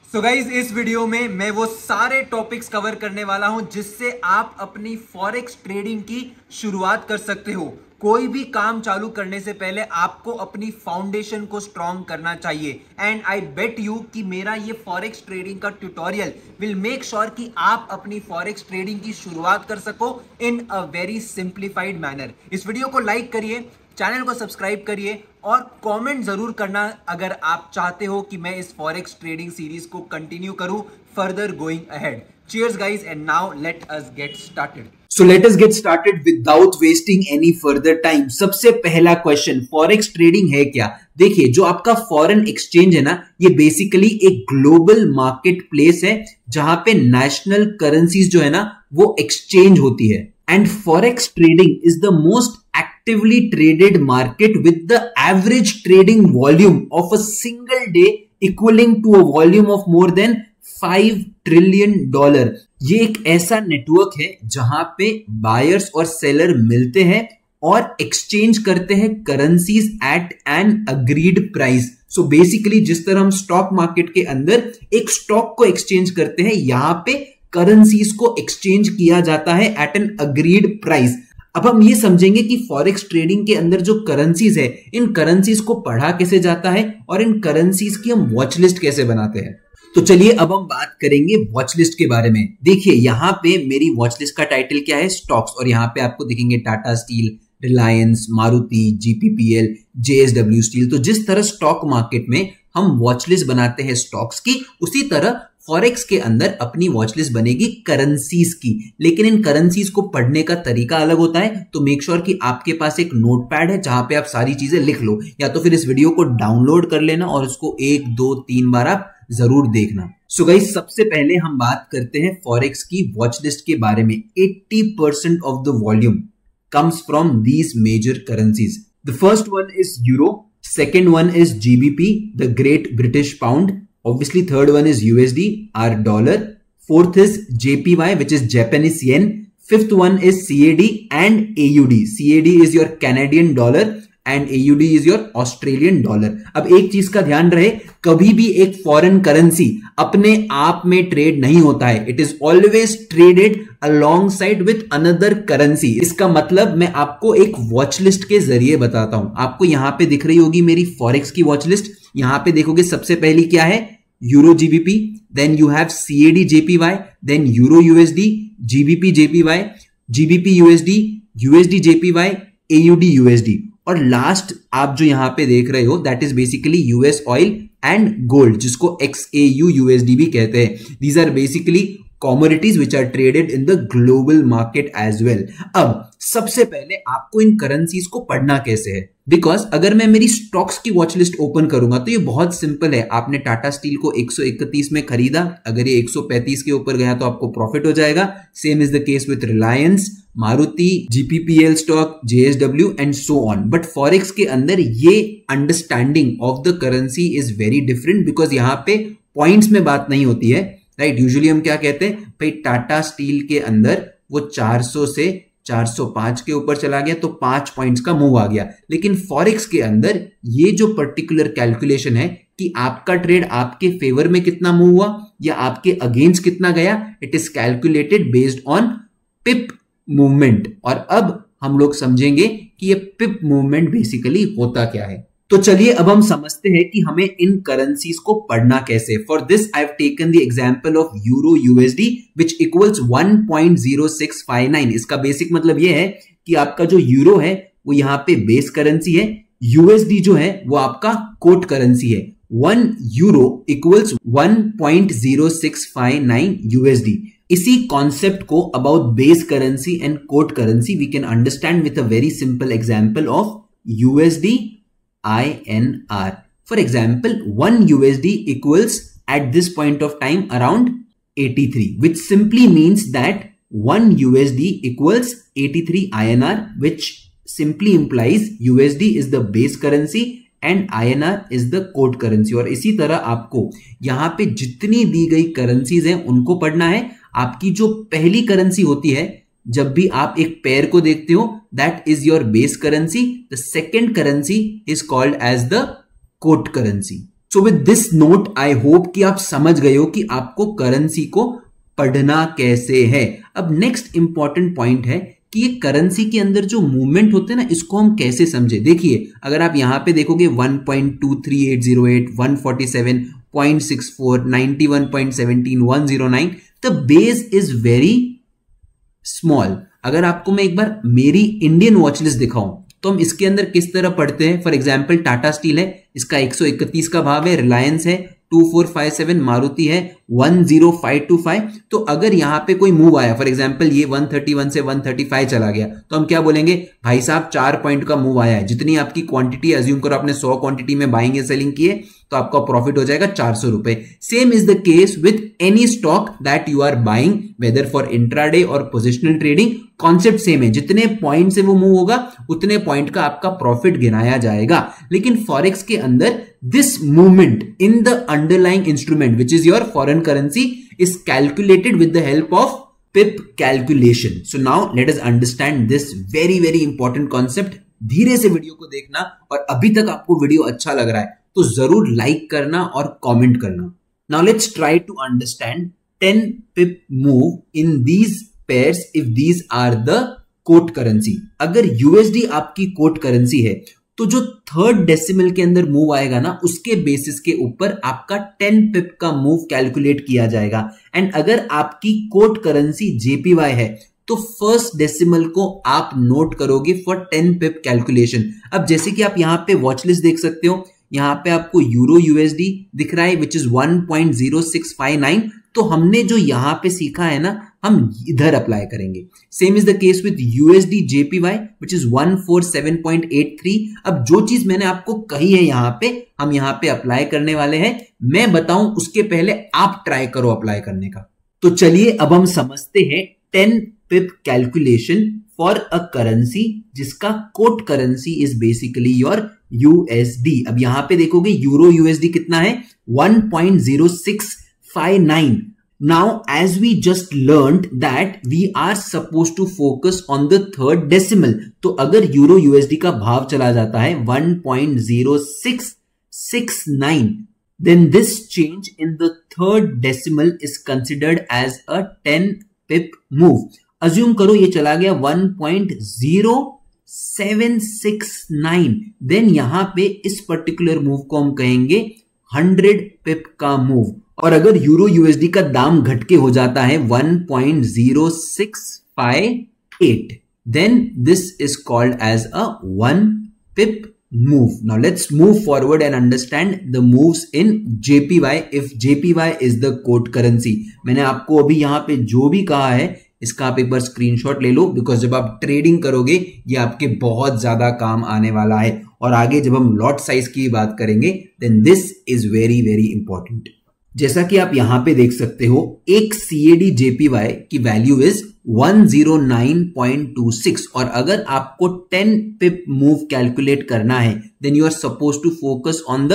So guys इस video में मैं वो सारे टॉपिक्स कवर करने वाला हूं जिससे आप अपनी फॉरेक्स ट्रेडिंग की शुरुआत कर सकते हो। कोई भी काम चालू करने से पहले आपको अपनी फाउंडेशन को स्ट्रॉन्ग करना चाहिए एंड आई बेट यू कि मेरा ये फॉरेक्स ट्रेडिंग का ट्यूटोरियल विल मेक श्योर कि आप अपनी फॉरेक्स ट्रेडिंग की शुरुआत कर सको इन अ वेरी सिंप्लीफाइड मैनर। इस वीडियो को लाइक करिए, चैनल को सब्सक्राइब करिए और कमेंट जरूर करना अगर आप चाहते हो कि मैं इस फॉरेक्स ट्रेडिंग सीरीज को कंटिन्यू करूं further going ahead. Cheers guys and now let us get started. So let us get started without wasting any further time. सबसे पहला क्वेश्चन, फॉरेक्स ट्रेडिंग है क्या? देखिए, जो आपका फॉरेन एक्सचेंज है ना, ये बेसिकली एक ग्लोबल मार्केट प्लेस है जहां पे नेशनल करेंसीज जो है ना वो एक्सचेंज होती है। And forex trading is the most actively traded market with the average trading volume of a single day equaling to a volume of more than $5 trillion। ये एक ऐसा नेटवर्क है जहां पे बायर्स और सेलर मिलते हैं और एक्सचेंज करते हैं currencies at an agreed price. So basically जिस तरह हम स्टॉक मार्केट के अंदर एक स्टॉक को एक्सचेंज करते हैं, यहां पे करेंसीज को एक्सचेंज किया जाता है एट एन अग्रीड प्राइस। अब हम ये समझेंगे कि फॉरेक्स ट्रेडिंग के अंदर जो करेंसीज है, इन करेंसीज को पढ़ा कैसे जाता है और इन करेंसीज की हम वॉच लिस्ट कैसे बनाते हैं। तो चलिए अब हम बात करेंगे वॉच लिस्ट के बारे में। देखिए, यहाँ पे मेरी वॉच लिस्ट का टाइटल क्या है, स्टॉक्स, और यहाँ पे आपको दिखेंगे Tata steel, Reliance, Maruti, जीपीपीएल, JSW steel. तो जिस तरह स्टॉक मार्केट में हम वॉच लिस्ट बनाते हैं स्टॉक्स की, उसी तरह फॉरेक्स के अंदर अपनी वॉच लिस्ट बनेगी करेंसीज की। लेकिन इन करेंसीज को पढ़ने का तरीका अलग होता है, तो मेक श्योर कि आपके पास एक नोटपैड है जहां पे आप सारी चीजें लिख लो, या तो फिर इस वीडियो को डाउनलोड कर लेना और उसको 1, 2, 3 बार आप जरूर देखना। सो गाइस, सबसे पहले हम बात करते हैं फॉरेक्स की वॉच लिस्ट के बारे में। 80% of the volume comes from these major currencies. The first one is euro, second one is GBP, the great British pound, obviously third one is USD, our dollar, fourth is JPY which is Japanese yen, fifth one is CAD and AUD. CAD is your Canadian dollar and AUD is your Australian dollar. अब एक चीज का ध्यान रहे, कभी भी एक foreign currency अपने आप में ट्रेड नहीं होता है। It is always traded alongside with another currency. इसका मतलब मैं आपको एक वॉच लिस्ट के जरिए बताता हूं। आपको यहां पे दिख रही होगी मेरी फॉरेक्स की वॉच लिस्ट। यहां पे देखोगे सबसे पहली क्या है, euro GBP, then you have CAD JPY, then euro USD, GBP JPY, GBP USD, USD JPY, AUD USD, और लास्ट आप जो यहां पे देख रहे हो that is basically US oil and gold, जिसको XAU USD भी कहते हैं। These are basically commodities which are traded in the global market as well। अब सबसे पहले आपको इन करेंसीज को पढ़ना कैसे है, बिकॉज अगर मैं मेरी स्टॉक्स की वॉच लिस्ट ओपन करूंगा तो ये बहुत सिंपल है। आपने टाटा स्टील को 131 में खरीदा, अगर ये 135 के ऊपर गया तो आपको प्रॉफिट हो जाएगा। Same is the case with Reliance, Maruti, जीपीपीएल stock, JSW and so on. But forex के अंदर ये understanding of the currency is very different, because यहाँ पे पॉइंट्स में बात नहीं होती है, राइट। यूजुअली हम क्या कहते हैं, भाई टाटा स्टील के अंदर वो 400 से 405 के ऊपर चला गया तो 5 पॉइंट्स का मूव आ गया। लेकिन फॉरेक्स के अंदर ये जो पर्टिकुलर कैलकुलेशन है कि आपका ट्रेड आपके फेवर में कितना मूव हुआ या आपके अगेंस्ट कितना गया, it is calculated based on pip movement. और अब हम लोग समझेंगे कि ये पिप मूवमेंट बेसिकली होता क्या है। तो चलिए अब हम समझते हैं कि हमें इन करेंसीज को पढ़ना कैसे। For this I have taken the example of euro USD which equals 1.0659। इसका बेसिक मतलब ये है कि आपका जो यूरो है वो यहाँ पे बेस करेंसी है, यूएसडी जो है वो आपका कोट करेंसी है। 1 यूरो इक्वल्स 1.0659 यूएसडी। इसी कॉन्सेप्ट को about base currency and quote currency we can understand with a very simple example of USD INR. For example, 1 USD equals at this point of time around 83, which simply means that 1 USD equals 83 INR, which simply implies USD is the base currency and INR is the quote currency। और इसी तरह आपको यहाँ पे जितनी दी गई currencies हैं उनको पढ़ना है। आपकी जो पहली करेंसी होती है, जब भी आप एक पेयर को देखते हो, that is your base currency. The second currency is called as the quote currency. So with this note I hope कि आप समझ गए हो कि आपको करेंसी को पढ़ना कैसे है। अब नेक्स्ट इंपॉर्टेंट पॉइंट है कि ये करेंसी के अंदर जो मूवमेंट होते हैं ना, इसको हम कैसे समझे। देखिए अगर आप यहां पे देखोगे 1.23808, 147.64, 91.17, 109, the base is very small. अगर आपको मैं एक बार मेरी इंडियन वॉच लिस्ट दिखाऊं तो हम इसके अंदर किस तरह पढ़ते हैं। फॉर एग्जाम्पल टाटा स्टील है, इसका 131 का भाव है, रिलायंस है 2457, मारुति है 10525। तो अगर यहां पे कोई मूव आया, फॉर एग्जांपल ये 131 से 135 चला गया, तो हम क्या बोलेंगे, भाई साहब 4 पॉइंट का मूव आया है। जितनी आपकी क्वांटिटी, अज्यूम करो आपने 100 क्वांटिटी में बाइंग या सेलिंग किए, तो आपका प्रॉफिट हो जाएगा 400 रुपए। Same is the case with any stock that you are buying, whether for intraday और पोजिशनल ट्रेडिंग, कॉन्सेप्ट सेम है। जितने पॉइंट से वो मूव होगा उतने पॉइंट का आपका प्रॉफिट गिनाया जाएगा। लेकिन फॉरेक्स के अंदर this movement in the underlying instrument, which is your foreign currency, is calculated with the help of pip calculation. So now let us understand this very important concept. धीरे से video को देखना, और अभी तक आपको वीडियो अच्छा लग रहा है तो जरूर लाइक करना और कमेंट करना। Now let's try to understand 10 pip move in these pairs if these are the quote currency. अगर USD आपकी quote currency है तो जो थर्ड डेसिमल के अंदर मूव आएगा ना, उसके बेसिस के ऊपर आपका 10 पिप का मूव कैलकुलेट किया जाएगा। एंड अगर आपकी कोट करेंसी JPY है तो फर्स्ट डेसिमल को आप नोट करोगे फॉर 10 पिप कैलकुलेशन। अब जैसे कि आप यहां पे वॉच लिस्ट देख सकते हो, यहां पे आपको यूरो USD दिख रहा है विच इज 1.0659। तो हमने जो यहां पे सीखा है ना, हम इधर अप्लाई करेंगे। Same is the case with USD JPY which is 147.83। अब जो चीज मैंने आपको कही है यहां पे, हम यहां पे अप्लाई करने वाले हैं। मैं बताऊं उसके पहले आप ट्राई करो अप्लाई करने का। तो चलिए अब हम समझते हैं 10 pip calculation for a currency जिसका quote currency is basically your USD। अब यहां पे देखोगे यूरो USD कितना है, 1.0659। Now, as we just learned that we are supposed to focus on the third decimal, तो अगर यूरो USD का भाव चला जाता है 1.0669, then this change in the third decimal is considered as a 10 pip move. Assume करो ये चला गया 1.0769, then यहां पे इस पर्टिकुलर मूव को हम कहेंगे 100 पिप का मूव। और अगर यूरो USD का दाम घट के हो जाता है 1.0658, then this is called as a 1 pip move. Now let's move forward and understand the moves in JPY if JPY is the quote currency. मैंने आपको अभी यहां पे जो भी कहा है इसका आप एक बार स्क्रीनशॉट ले लो, बिकॉज जब आप ट्रेडिंग करोगे ये आपके बहुत ज्यादा काम आने वाला है। और आगे जब हम लॉट साइज की बात करेंगे then this is very important. जैसा कि आप यहां पे देख सकते हो, एक CAD JPY की वैल्यू इज 109.26, और अगर आपको 10 पिप मूव कैलकुलेट करना है then you are suppose to focus on the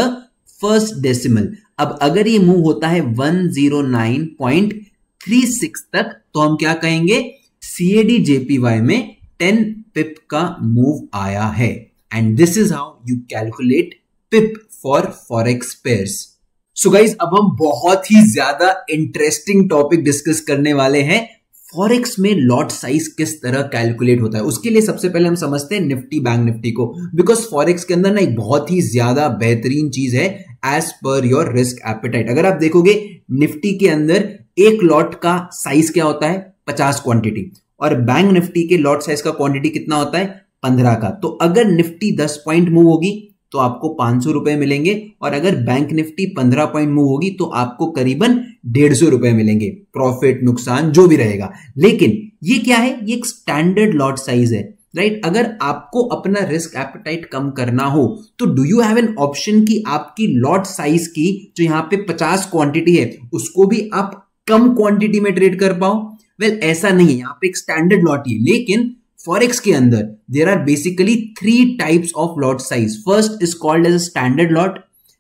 first decimal. अब अगर ये मूव होता है 109.36 तक, तो हम क्या कहेंगे, CAD JPY में 10 पिप का मूव आया है। And this is how you calculate pip for forex pairs. So guys, अब हम बहुत ही ज्यादा इंटरेस्टिंग टॉपिक डिस्कस करने वाले हैं, फॉरेक्स में लॉट साइज किस तरह कैलकुलेट होता है। उसके लिए सबसे पहले हम समझते हैं निफ्टी बैंक निफ्टी को, बिकॉज फॉरेक्स के अंदर ना एक बहुत ही ज्यादा बेहतरीन चीज है as per your risk appetite. अगर आप देखोगे निफ्टी के अंदर एक लॉट का साइज क्या होता है, 50 क्वांटिटी, और बैंक निफ्टी के लॉट साइज का क्वांटिटी कितना होता है, 15 का। तो अगर निफ्टी 10 पॉइंट मूव होगी तो आपको 500 रुपए मिलेंगे, और अगर बैंक निफ्टी 15 पॉइंट मूव होगी तो आपको करीबन 150 रुपए मिलेंगे। प्रॉफिट नुकसान जो भी रहेगा। लेकिन ये क्या है, ये एक स्टैंडर्ड लॉट साइज है, राइट। अगर आपको अपना रिस्क एपेटाइट कम करना हो तो do you have an option कि आपकी लॉट साइज की जो यहां पे 50 क्वांटिटी है उसको भी आप कम क्वांटिटी में ट्रेड कर पाओ। वेल, ऐसा नहीं है, यहां पे एक स्टैंडर्ड लॉट ही है। लेकिन फॉरेक्स के अंदर there are basically 3 types of lot size. First is called as a standard lot,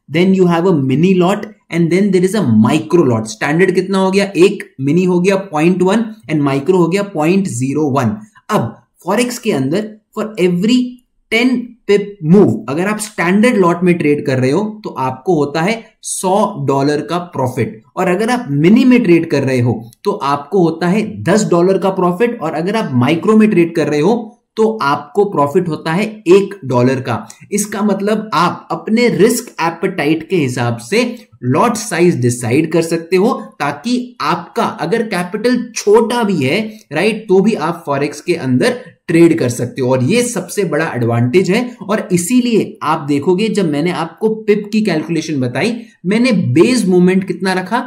then you have a mini lot, and then there is a micro lot. Standard कितना हो गया, 1, mini हो गया 0.1 and micro हो गया 0.01। अब forex के अंदर फॉर एवरी 10 पिप मूव, अगर आप स्टैंडर्ड लॉट में ट्रेड कर रहे हो तो आपको होता है $100 का प्रॉफिट, और अगर आप मिनी में ट्रेड कर रहे हो तो आपको होता है $10 का प्रॉफिट, और अगर आप माइक्रो में ट्रेड कर रहे हो तो आपको प्रॉफिट होता है $1 का। इसका मतलब आप अपने रिस्क एपेटाइट के हिसाब से लॉट साइज डिसाइड कर सकते हो, ताकि आपका अगर कैपिटल छोटा भी है राइट, तो भी आप फॉरेक्स के अंदर ट्रेड कर सकते हो, और ये सबसे बड़ा एडवांटेज है। और इसीलिए आप देखोगे जब मैंने आपको पिप की कैलकुलेशन बताई, मैंने बेस मूवमेंट कितना रखा,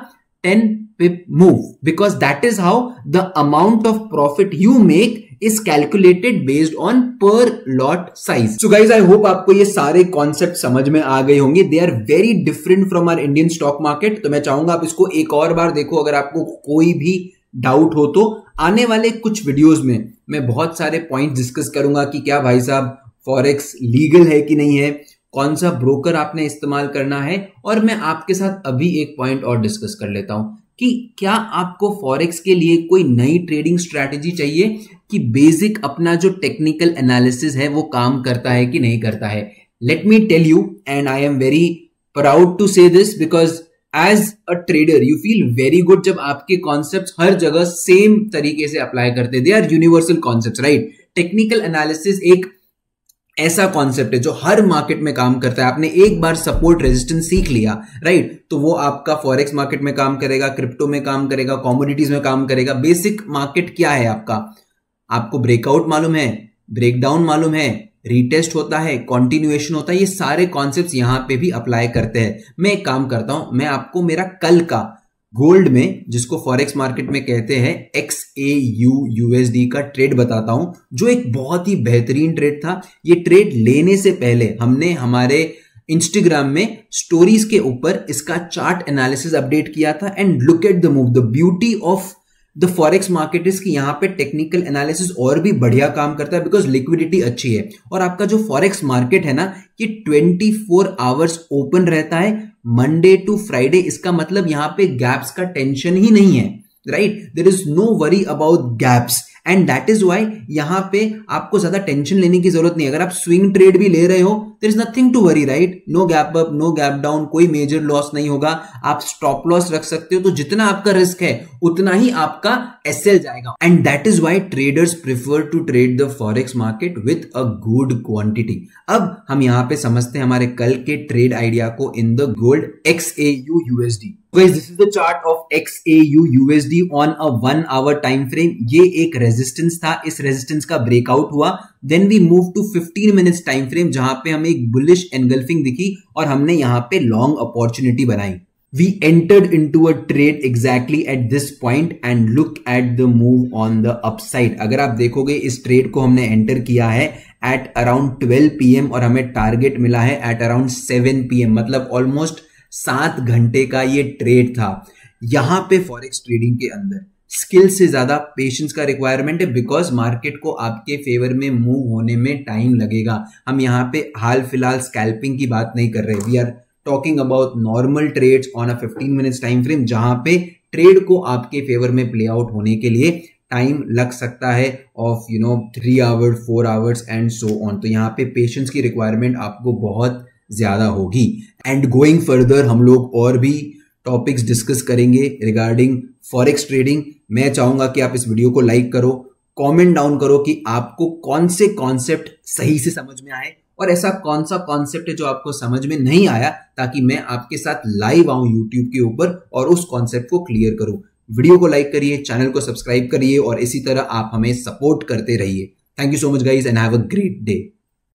10 pip move, because that is how the amount of profit you make is calculated based on per lot size. So guys, I hope आपको ये सारे कॉन्सेप्ट समझ में आ गए होंगे. They are very different from our Indian stock market. तो मैं चाहूंगा आप इसको एक और बार देखो. अगर आपको कोई भी डाउट हो तो आने वाले कुछ वीडियोस में मैं बहुत सारे पॉइंट डिस्कस करूंगा कि क्या भाई साहब फॉरेक्स लीगल है कि नहीं है, कौन सा ब्रोकर आपने इस्तेमाल करना है, और मैं आपके साथ अभी एक पॉइंट और डिस्कस कर लेता हूं कि क्या आपको फॉरेक्स के लिए कोई नई ट्रेडिंग स्ट्रैटेजी चाहिए, कि बेसिक अपना जो टेक्निकल एनालिसिस है वो काम करता है कि नहीं करता है. Let me tell you, and I am very proud to say this, because as a trader you feel very good जब आपके कॉन्सेप्ट्स हर जगह सेम तरीके से अप्लाई करते हैं. They are universal concepts, right. Technical analysis एक ऐसा कॉन्सेप्ट है जो हर मार्केट में काम करता है. आपने एक बार सपोर्ट रेजिस्टेंस सीख लिया राइट, तो वो आपका फॉरेक्स मार्केट में काम करेगा, क्रिप्टो में काम करेगा, कमोडिटीज में काम करेगा. बेसिक मार्केट क्या है आपको ब्रेकआउट मालूम है, ब्रेकडाउन मालूम है, रीटेस्ट होता है, कॉन्टिन्यूएशन होता है, ये सारे कॉन्सेप्ट्स यहां पे भी अप्लाई करते हैं. मैं एक काम करता हूं, मैं आपको मेरा कल का गोल्ड में, जिसको फॉरेक्स मार्केट में कहते हैं XAUUSD का ट्रेड बताता हूं, जो एक बहुत ही बेहतरीन ट्रेड था. ये ट्रेड लेने से पहले हमने हमारे इंस्टाग्राम में स्टोरीज के ऊपर इसका चार्ट एनालिसिस अपडेट किया था. And look at the move. The beauty of the forex market is कि यहां पे टेक्निकल एनालिसिस और भी बढ़िया काम करता है, बिकॉज लिक्विडिटी अच्छी है. और आपका जो फॉरेक्स मार्केट है ना, ये 24 आवर्स ओपन रहता है, मंडे टू फ्राइडे. इसका मतलब यहां पे गैप्स का टेंशन ही नहीं है, right. There is no worry about gaps, and that is why यहां पे आपको ज्यादा टेंशन लेने की जरूरत नहीं. अगर आप स्विंग ट्रेड भी ले रहे हो, there is nothing to worry, right. No gap up, no gap down, कोई मेजर लॉस नहीं होगा. आप स्टॉप लॉस रख सकते हो, तो जितना आपका रिस्क है उतना ही आपका एसएल जाएगा. And that is why traders prefer to trade the forex market with a good quantity. अब हम यहां पे समझते हैं हमारे कल के ट्रेड आइडिया को in the gold XAUUSD. Guys, this is the chart of XAUUSD on a 1 hour time frame. ये एक रेजिस्टेंस था, इस रेजिस्टेंस का ब्रेकआउट हुआ. Then we move to 15 minutes time frame, जहां पे हमें एक बुलिश एनगल्फिंग दिखी और हमने यहां पे लॉन्ग अपॉर्चुनिटी बनाई. We entered into a trade exactly at this point and look at the move on the upside. अगर आप देखोगे इस ट्रेड को हमने एंटर किया है at around 12 PM और हमें टारगेट मिला है at around 7 PM, मतलब ऑलमोस्ट 7 घंटे का ये ट्रेड था. यहां पे फॉरेक्स ट्रेडिंग के अंदर स्किल से ज्यादा पेशेंस का रिक्वायरमेंट है, बिकॉज मार्केट को आपके फेवर में मूव होने में टाइम लगेगा. हम यहाँ पे हाल फिलहाल स्कैल्पिंग की बात नहीं कर रहे. We are talking about normal trades on a 15 minutes time frame, जहां पे ट्रेड को आपके फेवर में प्ले आउट होने के लिए टाइम लग सकता है of 3 hours, 4 hours and so on. तो यहाँ पे पेशेंस की रिक्वायरमेंट आपको बहुत ज्यादा होगी. एंड गोइंग फर्दर हम लोग और भी टॉपिक्स डिस्कस करेंगे रिगार्डिंग फॉरेक्स ट्रेडिंग. मैं चाहूंगा कि आप इस वीडियो को लाइक करो, कमेंट डाउन करो कि आपको कौन से कॉन्सेप्ट सही से समझ में आए और ऐसा कौन सा कॉन्सेप्ट है जो आपको समझ में नहीं आया, ताकि मैं आपके साथ लाइव आऊं यूट्यूब के ऊपर और उस कॉन्सेप्ट को क्लियर करूं. वीडियो को लाइक करिए, चैनल को सब्सक्राइब करिए और इसी तरह आप हमें सपोर्ट करते रहिए. Thank you so much guys and have a great day.